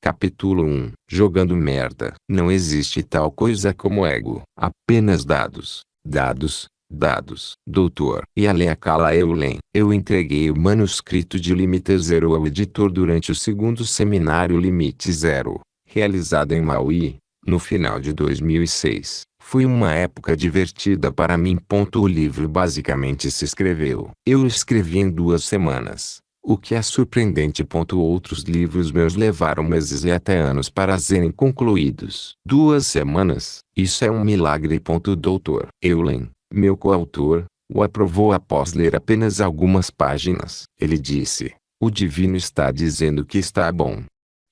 Capítulo 1. Jogando merda. Não existe tal coisa como ego. Apenas dados. Dados. Dados. Doutor. Yaleakala Eulen. Eu entreguei o manuscrito de Limite Zero ao editor durante o segundo seminário Limite Zero, realizado em Maui, no final de 2006. Foi uma época divertida para mim. O livro basicamente se escreveu. Eu o escrevi em 2 semanas. O que é surpreendente. Outros livros meus levaram meses e até anos para serem concluídos. 2 semanas? Isso é um milagre. Dr. Eulen, meu coautor, o aprovou após ler apenas algumas páginas. Ele disse: "O divino está dizendo que está bom."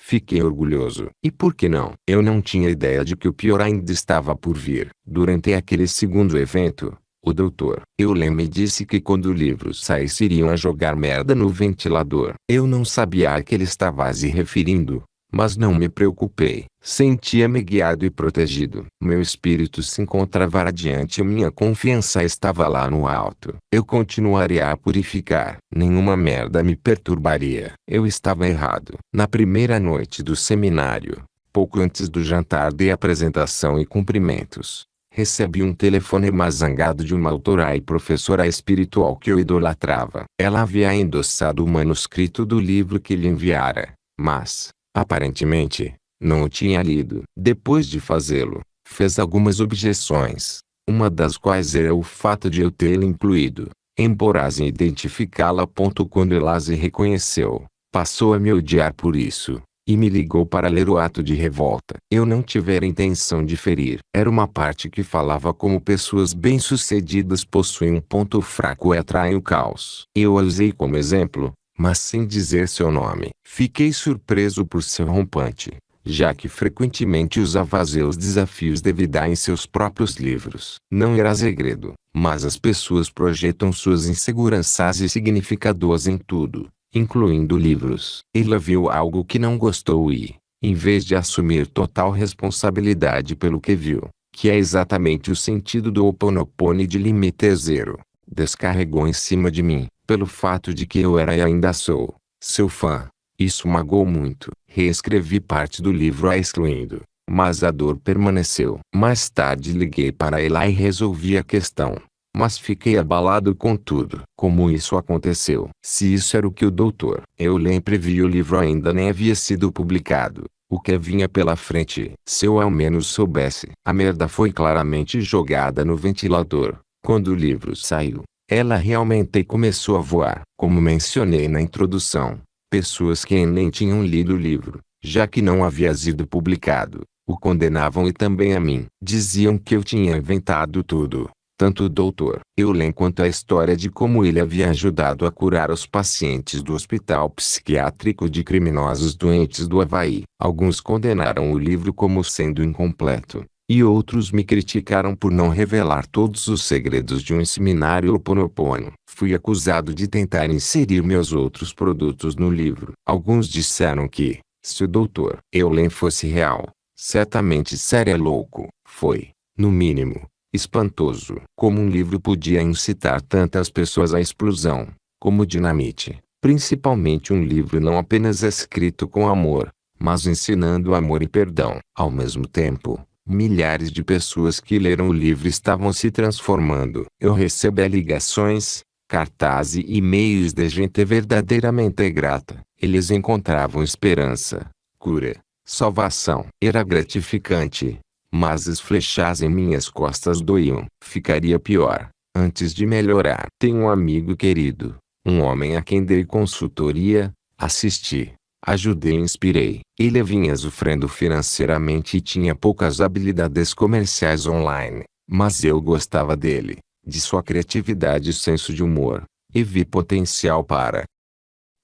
Fiquei orgulhoso. E por que não? Eu não tinha ideia de que o pior ainda estava por vir. Durante aquele segundo evento, o Dr. Eulen me disse que quando o livro saísse iriam a jogar merda no ventilador. Eu não sabia a que ele estava se referindo, mas não me preocupei. Sentia-me guiado e protegido. Meu espírito se encontrava radiante e minha confiança estava lá no alto. Eu continuaria a purificar. Nenhuma merda me perturbaria. Eu estava errado. Na primeira noite do seminário, pouco antes do jantar de apresentação e cumprimentos, recebi um telefonema zangado de uma autora e professora espiritual que eu idolatrava. Ela havia endossado o manuscrito do livro que lhe enviara, mas, aparentemente, não o tinha lido. Depois de fazê-lo, fez algumas objeções, uma das quais era o fato de eu tê-la incluído, embora sem identificá-la. Quando ela se reconheceu, passou a me odiar por isso, e me ligou para ler o ato de revolta. Eu não tivera intenção de ferir. Era uma parte que falava como pessoas bem-sucedidas possuem um ponto fraco e atraem o caos. Eu a usei como exemplo, mas sem dizer seu nome. Fiquei surpreso por ser rompante, já que frequentemente usava seus desafios de vida em seus próprios livros. Não era segredo, mas as pessoas projetam suas inseguranças e significados em tudo, incluindo livros. Ela viu algo que não gostou e, em vez de assumir total responsabilidade pelo que viu, que é exatamente o sentido do Ho Oponopono de Limite Zero, descarregou em cima de mim, pelo fato de que eu era e ainda sou seu fã. Isso magoou muito. Reescrevi parte do livro a excluindo, mas a dor permaneceu. Mais tarde liguei para ela e resolvi a questão, mas fiquei abalado com tudo. Como isso aconteceu? Se isso era o que o Dr. Eulen previu, o livro ainda nem havia sido publicado. O que vinha pela frente? Se eu ao menos soubesse. A merda foi claramente jogada no ventilador. Quando o livro saiu, ela realmente começou a voar. Como mencionei na introdução, pessoas que nem tinham lido o livro, já que não havia sido publicado, o condenavam e também a mim. Diziam que eu tinha inventado tudo, tanto o Dr. Eulen quanto a história de como ele havia ajudado a curar os pacientes do Hospital Psiquiátrico de Criminosos Doentes do Havaí. Alguns condenaram o livro como sendo incompleto, e outros me criticaram por não revelar todos os segredos de um seminário Ho Oponopono. Fui acusado de tentar inserir meus outros produtos no livro. Alguns disseram que, se o Dr. Eulen fosse real, certamente seria louco. Foi, no mínimo, espantoso. Como um livro podia incitar tantas pessoas à explosão, como dinamite. Principalmente um livro não apenas escrito com amor, mas ensinando amor e perdão. Ao mesmo tempo, milhares de pessoas que leram o livro estavam se transformando. Eu recebia ligações, cartazes e e-mails de gente verdadeiramente grata. Eles encontravam esperança, cura, salvação. Era gratificante, mas as flechas em minhas costas doíam. Ficaria pior, antes de melhorar. Tenho um amigo querido, um homem a quem dei consultoria, assisti, ajudei e inspirei. Ele vinha sofrendo financeiramente e tinha poucas habilidades comerciais online, mas eu gostava dele, de sua criatividade e senso de humor, e vi potencial para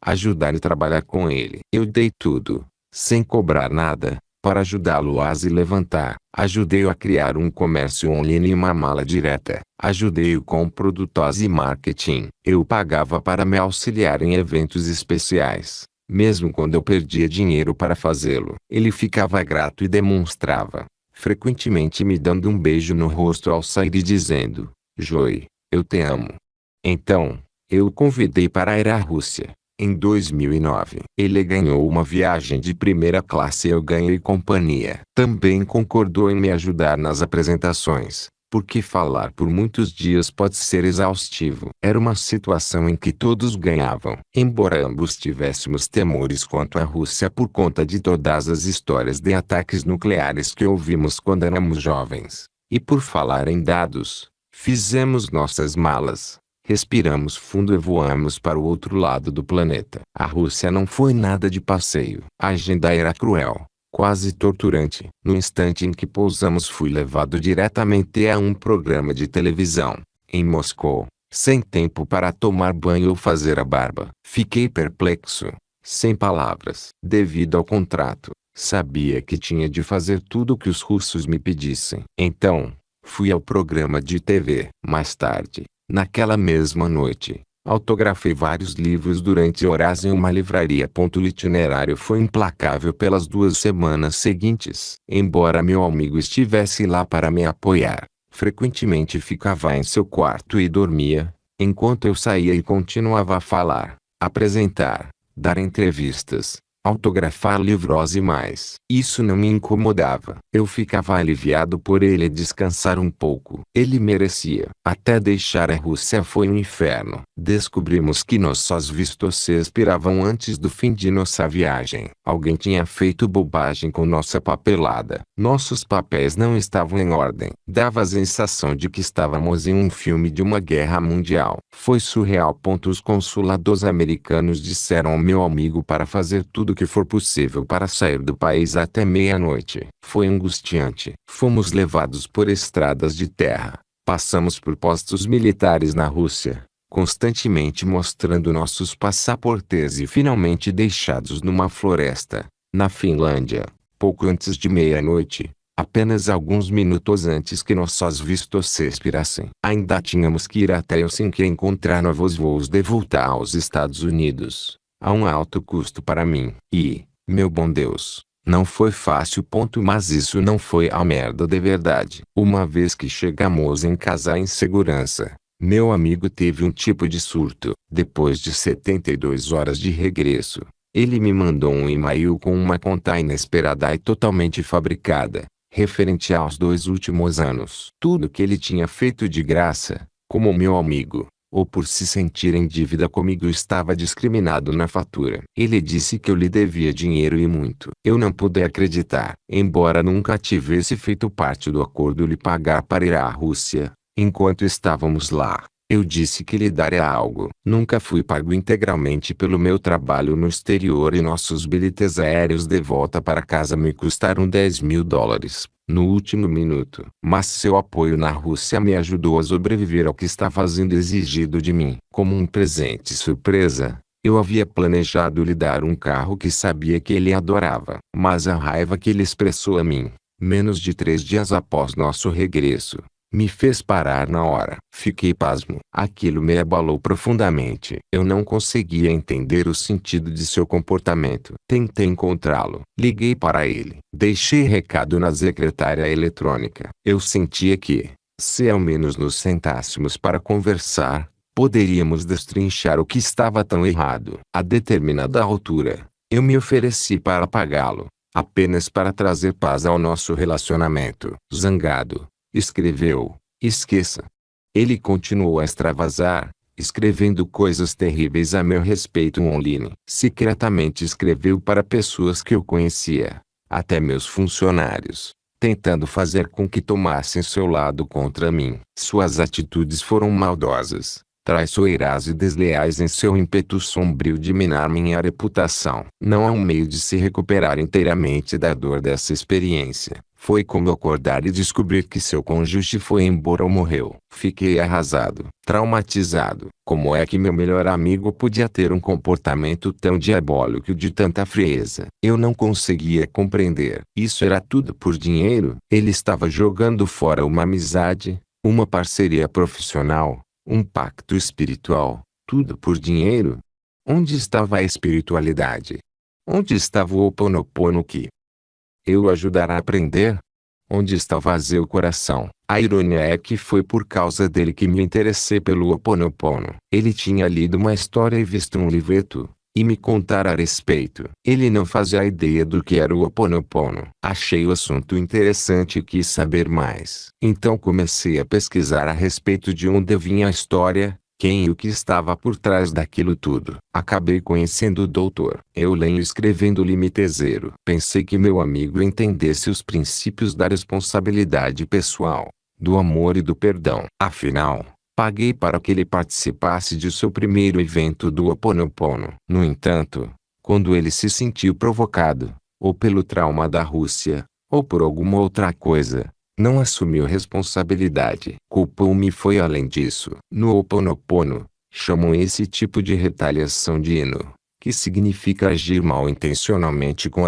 ajudar e trabalhar com ele. Eu dei tudo, sem cobrar nada, para ajudá-lo a se levantar. Ajudei-o a criar um comércio online e uma mala direta. Ajudei-o com produtos e marketing. Eu pagava para me auxiliar em eventos especiais, mesmo quando eu perdia dinheiro para fazê-lo. Ele ficava grato e demonstrava, frequentemente me dando um beijo no rosto ao sair e dizendo: "Joey, eu te amo." Então, eu o convidei para ir à Rússia, Em 2009, ele ganhou uma viagem de primeira classe e eu ganhei companhia. Também concordou em me ajudar nas apresentações, porque falar por muitos dias pode ser exaustivo. Era uma situação em que todos ganhavam. Embora ambos tivéssemos temores quanto à Rússia por conta de todas as histórias de ataques nucleares que ouvimos quando éramos jovens. E por falar em dados, fizemos nossas malas. Respiramos fundo e voamos para o outro lado do planeta. A Rússia não foi nada de passeio. A agenda era cruel, quase torturante. No instante em que pousamos, fui levado diretamente a um programa de televisão, em Moscou, sem tempo para tomar banho ou fazer a barba. Fiquei perplexo, sem palavras. Devido ao contrato, sabia que tinha de fazer tudo o que os russos me pedissem. Então, fui ao programa de TV. Mais tarde, naquela mesma noite, autografei vários livros durante horas em uma livraria. O itinerário foi implacável pelas 2 semanas seguintes. Embora meu amigo estivesse lá para me apoiar, frequentemente ficava em seu quarto e dormia, enquanto eu saía e continuava a falar, apresentar, dar entrevistas, autografar livros e mais. Isso não me incomodava. Eu ficava aliviado por ele descansar um pouco. Ele merecia. Até deixar a Rússia foi um inferno. Descobrimos que nossos vistos se expiravam antes do fim de nossa viagem. Alguém tinha feito bobagem com nossa papelada. Nossos papéis não estavam em ordem. Dava a sensação de que estávamos em um filme de uma guerra mundial. Foi surreal. Os consulados americanos disseram ao meu amigo para fazer tudo o que for possível para sair do país até meia-noite. Foi angustiante. Fomos levados por estradas de terra. Passamos por postos militares na Rússia, constantemente mostrando nossos passaportes e finalmente deixados numa floresta, na Finlândia, pouco antes de meia-noite, apenas alguns minutos antes que nossos vistos se expirassem. Ainda tínhamos que ir até Helsinki e encontrar novos voos de volta aos Estados Unidos, a um alto custo para mim. E, meu bom Deus, não foi fácil. Mas isso não foi a merda de verdade. Uma vez que chegamos em casa em segurança, meu amigo teve um tipo de surto. Depois de 72 horas de regresso, ele me mandou um e-mail com uma conta inesperada e totalmente fabricada, referente aos 2 últimos anos. Tudo que ele tinha feito de graça, como meu amigo, ou por se sentir em dívida comigo, estava discriminado na fatura. Ele disse que eu lhe devia dinheiro e muito. Eu não pude acreditar. Embora nunca tivesse feito parte do acordo lhe pagar para ir à Rússia, enquanto estávamos lá, eu disse que lhe daria algo. Nunca fui pago integralmente pelo meu trabalho no exterior e nossos bilhetes aéreos de volta para casa me custaram $10.000. No último minuto. Mas seu apoio na Rússia me ajudou a sobreviver ao que estava sendo exigido de mim. Como um presente surpresa, eu havia planejado lhe dar um carro que sabia que ele adorava. Mas a raiva que ele expressou a mim, menos de 3 dias após nosso regresso, me fez parar na hora. Fiquei pasmo. Aquilo me abalou profundamente. Eu não conseguia entender o sentido de seu comportamento. Tentei encontrá-lo. Liguei para ele. Deixei recado na secretária eletrônica. Eu sentia que, se ao menos nos sentássemos para conversar, poderíamos destrinchar o que estava tão errado. A determinada altura, eu me ofereci para pagá-lo, apenas para trazer paz ao nosso relacionamento. Zangado, escreveu: esqueça. Ele continuou a extravasar, escrevendo coisas terríveis a meu respeito online. Secretamente escreveu para pessoas que eu conhecia, até meus funcionários, tentando fazer com que tomassem seu lado contra mim. Suas atitudes foram maldosas, traiçoeiras e desleais em seu ímpeto sombrio de minar minha reputação. Não há um meio de se recuperar inteiramente da dor dessa experiência. Foi como acordar e descobrir que seu cônjuge foi embora ou morreu. Fiquei arrasado, traumatizado. Como é que meu melhor amigo podia ter um comportamento tão diabólico de tanta frieza? Eu não conseguia compreender. Isso era tudo por dinheiro? Ele estava jogando fora uma amizade, uma parceria profissional, um pacto espiritual, tudo por dinheiro? Onde estava a espiritualidade? Onde estava o Ho Oponopono que eu o ajudará a aprender? Onde está o vazio coração? A ironia é que foi por causa dele que me interessei pelo Ho Oponopono. Ele tinha lido uma história e visto um livreto, e me contar a respeito. Ele não fazia ideia do que era o Ho Oponopono. Achei o assunto interessante e quis saber mais. Então comecei a pesquisar a respeito de onde vinha a história, quem e o que estava por trás daquilo tudo. Acabei conhecendo o Dr. Eulen escrevendo o Limite Zero. Pensei que meu amigo entendesse os princípios da responsabilidade pessoal, do amor e do perdão. Afinal, paguei para que ele participasse de seu primeiro evento do Ho Oponopono. No entanto, quando ele se sentiu provocado, ou pelo trauma da Rússia, ou por alguma outra coisa, não assumiu responsabilidade. Culpou-me e foi além disso. No Ho Oponopono, chamam esse tipo de retaliação de ino, que significa agir mal intencionalmente com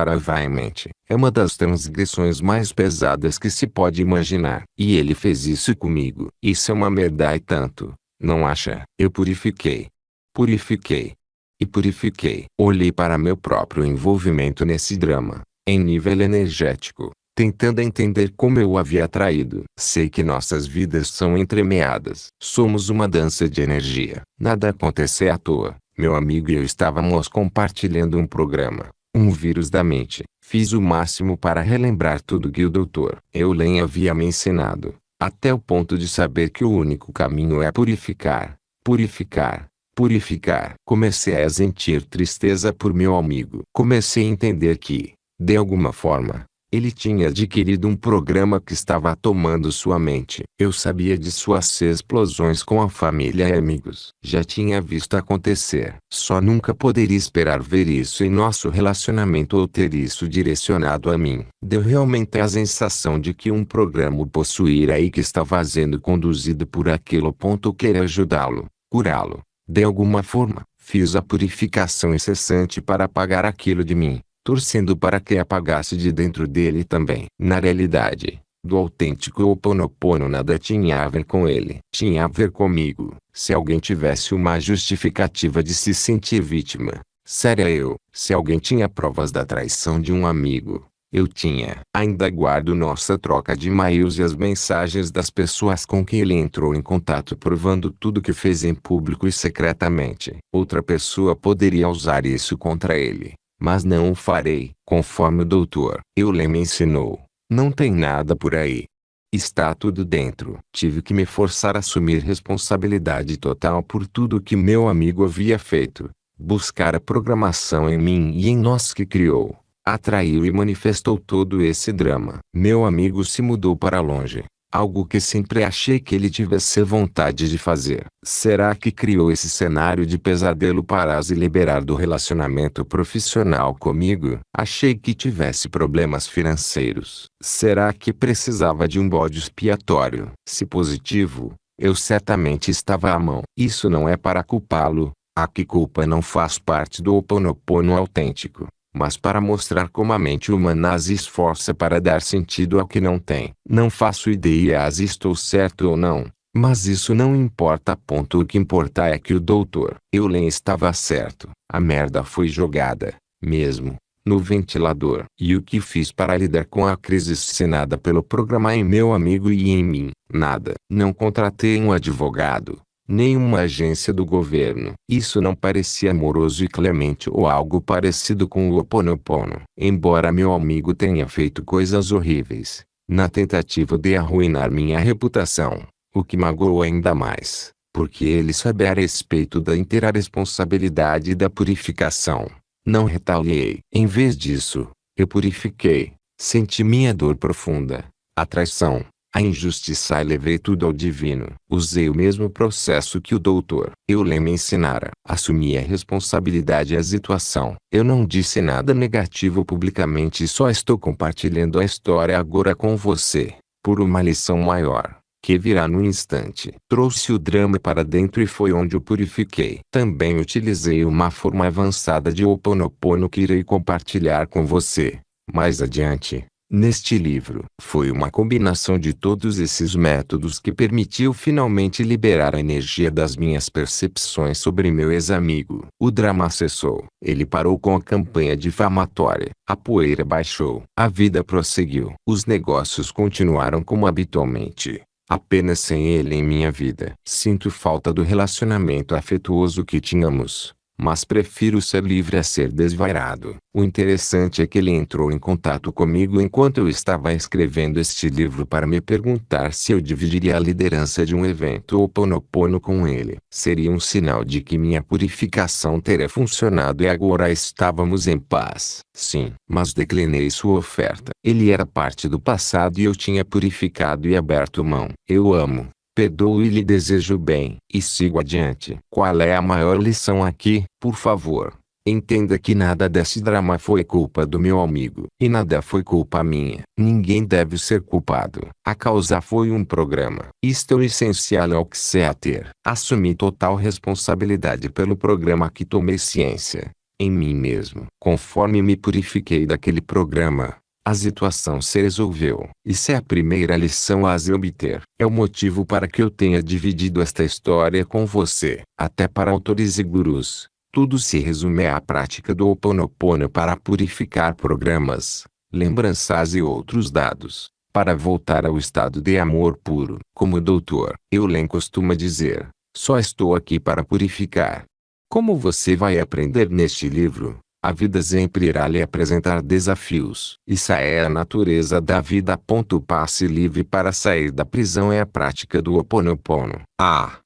mente. É uma das transgressões mais pesadas que se pode imaginar. E ele fez isso comigo. Isso é uma merda e tanto, não acha? Eu purifiquei. Purifiquei. E purifiquei. Olhei para meu próprio envolvimento nesse drama, em nível energético, tentando entender como eu o havia atraído. Sei que nossas vidas são entremeadas. Somos uma dança de energia. Nada acontece à toa. Meu amigo e eu estávamos compartilhando um programa, um vírus da mente. Fiz o máximo para relembrar tudo que o Dr. Eulen havia me ensinado, até o ponto de saber que o único caminho é purificar, purificar, purificar. Comecei a sentir tristeza por meu amigo. Comecei a entender que, de alguma forma, ele tinha adquirido um programa que estava tomando sua mente. Eu sabia de suas explosões com a família e amigos. Já tinha visto acontecer. Só nunca poderia esperar ver isso em nosso relacionamento ou ter isso direcionado a mim. Deu realmente a sensação de que um programa o possuíra e que estava sendo conduzido por aquilo. Querer ajudá-lo, curá-lo. De alguma forma, fiz a purificação incessante para apagar aquilo de mim, torcendo para que apagasse de dentro dele também. Na realidade, do autêntico Ho Oponopono nada tinha a ver com ele. Tinha a ver comigo. Se alguém tivesse uma justificativa de se sentir vítima, seria eu. Se alguém tinha provas da traição de um amigo, eu tinha. Ainda guardo nossa troca de e-mails e as mensagens das pessoas com quem ele entrou em contato provando tudo que fez em público e secretamente. Outra pessoa poderia usar isso contra ele, mas não o farei. Conforme o Dr. Eulen me ensinou, não tem nada por aí. Está tudo dentro. Tive que me forçar a assumir responsabilidade total por tudo que meu amigo havia feito. Buscar a programação em mim e em nós que criou, atraiu e manifestou todo esse drama. Meu amigo se mudou para longe, algo que sempre achei que ele tivesse vontade de fazer. Será que criou esse cenário de pesadelo para se liberar do relacionamento profissional comigo? Achei que tivesse problemas financeiros. Será que precisava de um bode expiatório? Se positivo, eu certamente estava à mão. Isso não é para culpá-lo. A que culpa não faz parte do Ho Oponopono autêntico, mas para mostrar como a mente humana se esforça para dar sentido ao que não tem. Não faço ideia se estou certo ou não, mas isso não importa. O que importa é que o Dr. Eulen estava certo. A merda foi jogada, mesmo, no ventilador. E o que fiz para lidar com a crise ensinada pelo programa em meu amigo e em mim? Nada. Não contratei um advogado, nenhuma agência do governo. Isso não parecia amoroso e clemente ou algo parecido com o Ho Oponopono. Embora meu amigo tenha feito coisas horríveis, na tentativa de arruinar minha reputação, o que magoou ainda mais, porque ele sabe a respeito da inteira responsabilidade da purificação. Não retaliei. Em vez disso, eu purifiquei, senti minha dor profunda, a traição, a injustiça e levei tudo ao divino. Usei o mesmo processo que o Dr. Eulen me ensinara. Assumi a responsabilidade e a situação. Eu não disse nada negativo publicamente e só estou compartilhando a história agora com você, por uma lição maior, que virá no instante. Trouxe o drama para dentro e foi onde o purifiquei. Também utilizei uma forma avançada de Ho Oponopono que irei compartilhar com você mais adiante neste livro. Foi uma combinação de todos esses métodos que permitiu finalmente liberar a energia das minhas percepções sobre meu ex-amigo. O drama cessou. Ele parou com a campanha difamatória. A poeira baixou. A vida prosseguiu. Os negócios continuaram como habitualmente, apenas sem ele em minha vida. Sinto falta do relacionamento afetuoso que tínhamos, Mas prefiro ser livre a ser desvairado. O interessante é que ele entrou em contato comigo enquanto eu estava escrevendo este livro para me perguntar se eu dividiria a liderança de um evento Ho'oponopono com ele. Seria um sinal de que minha purificação teria funcionado e agora estávamos em paz. Sim, mas declinei sua oferta. Ele era parte do passado e eu tinha purificado e aberto mão. Eu amo, perdoo e lhe desejo bem, e sigo adiante. Qual é a maior lição aqui? Por favor, entenda que nada desse drama foi culpa do meu amigo. E nada foi culpa minha. Ninguém deve ser culpado. A causa foi um programa. Isto é o essencial ao que se ater. Assumi total responsabilidade pelo programa que tomei ciência em mim mesmo. Conforme me purifiquei daquele programa, a situação se resolveu. Isso é a primeira lição a se obter. É o motivo para que eu tenha dividido esta história com você. Até para autores e gurus, tudo se resume à prática do Ho'oponopono para purificar programas, lembranças e outros dados, para voltar ao estado de amor puro. Como o Dr. Eulen costuma dizer, só estou aqui para purificar. Como você vai aprender neste livro, a vida sempre irá lhe apresentar desafios. Isso é a natureza da vida. Passe livre para sair da prisão é a prática do Ho'oponopono. À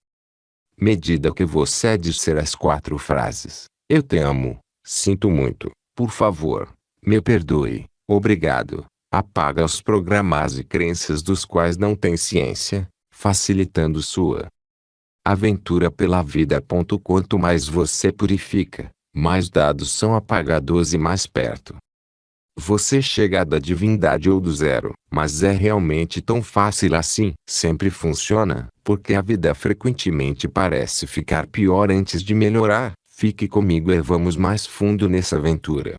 medida que você disser as 4 frases: eu te amo, sinto muito, por favor, me perdoe, obrigado, apaga os programas e crenças dos quais não tem ciência, facilitando sua aventura pela vida. Quanto mais você purifica, mais dados são apagados e mais perto você chega da divindade ou do zero. Mas é realmente tão fácil assim? Sempre funciona, porque a vida frequentemente parece ficar pior antes de melhorar. Fique comigo e vamos mais fundo nessa aventura.